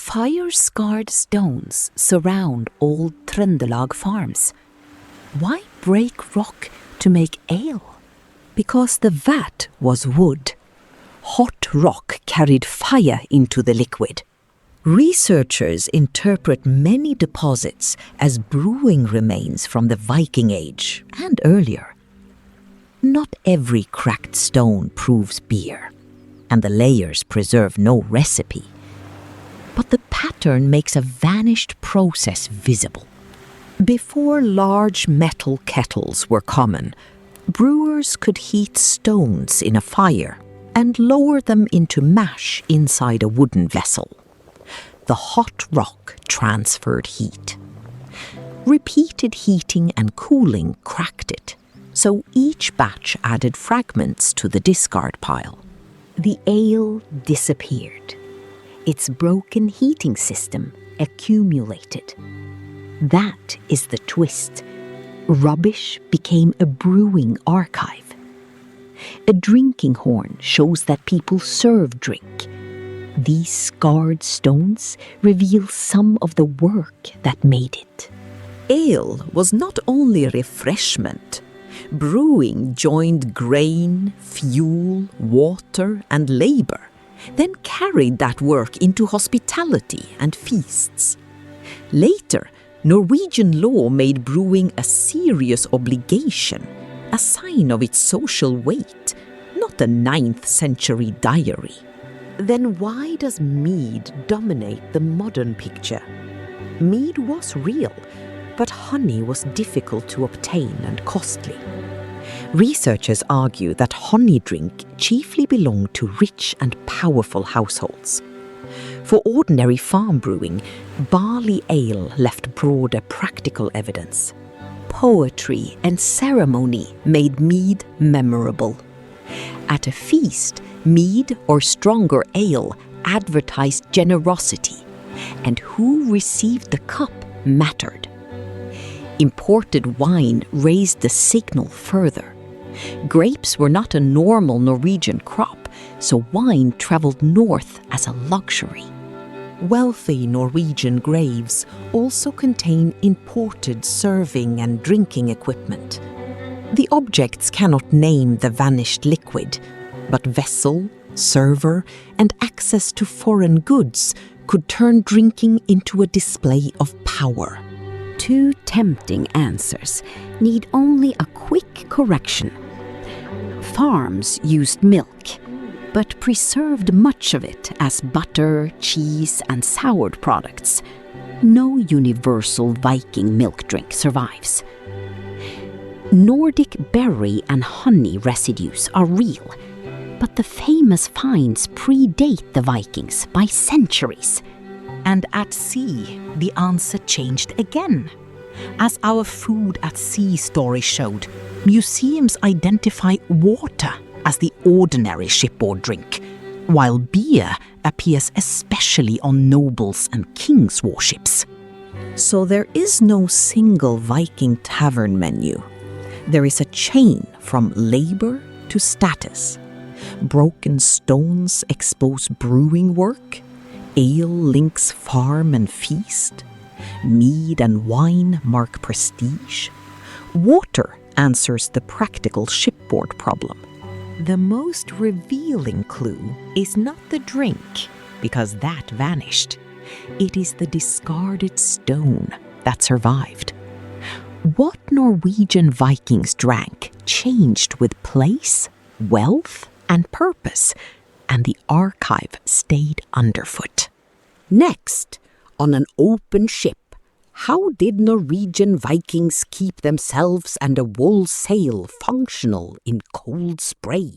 Fire-scarred stones surround old Trøndelag farms. Why break rock to make ale? Because the vat was wood. Hot rock carried fire into the liquid. Researchers interpret many deposits as brewing remains from the Viking-Age and earlier. Not every cracked stone proves beer, and the layers preserve no recipe. But the pattern makes a vanished process visible. Before large metal kettles were common, brewers could heat stones in a fire and lower them into mash inside a wooden vessel. The hot rock transferred heat. Repeated heating and cooling cracked it, so each batch added fragments to the discard pile. The ale disappeared. Its broken heating system accumulated. That is the twist. Rubbish became a brewing archive. A drinking horn shows that people serve drink. These scarred stones reveal some of the work that made it. Ale was not only refreshment. Brewing joined grain, fuel, water, and labor, then carried that work into hospitality and feasts. Later, Norwegian law made brewing a serious obligation, a sign of its social weight, not a 9th century diary. Then why does mead dominate the modern picture? Mead was real, but honey was difficult to obtain and costly. Researchers argue that honey drink chiefly belonged to rich and powerful households. For ordinary farm brewing, barley ale left broader practical evidence. Poetry and ceremony made mead memorable. At a feast, mead or stronger ale advertised generosity, and who received the cup mattered. Imported wine raised the signal further. Grapes were not a normal Norwegian crop, so wine traveled north as a luxury. Wealthy Norwegian graves also contain imported serving and drinking equipment. The objects cannot name the vanished liquid, but vessel, server, and access to foreign goods could turn drinking into a display of power. Two tempting answers need only a quick correction. Farms used milk, but preserved much of it as butter, cheese, and soured products. No universal Viking milk drink survives. Nordic berry and honey residues are real, but the famous finds predate the Vikings by centuries. And at sea, the answer changed again. As our food at sea story showed, museums identify water as the ordinary shipboard drink, while beer appears especially on nobles' and kings' warships. So there is no single Viking tavern menu. There is a chain from labor to status. Broken stones expose brewing work. Ale links farm and feast. Mead and wine mark prestige. Water answers the practical shipboard problem. The most revealing clue is not the drink, because that vanished. It is the discarded stone that survived. What Norwegian Vikings drank changed with place, wealth, and purpose, and the archive stayed underfoot. Next, on an open ship, how did Norwegian Vikings keep themselves and a wool sail functional in cold spray?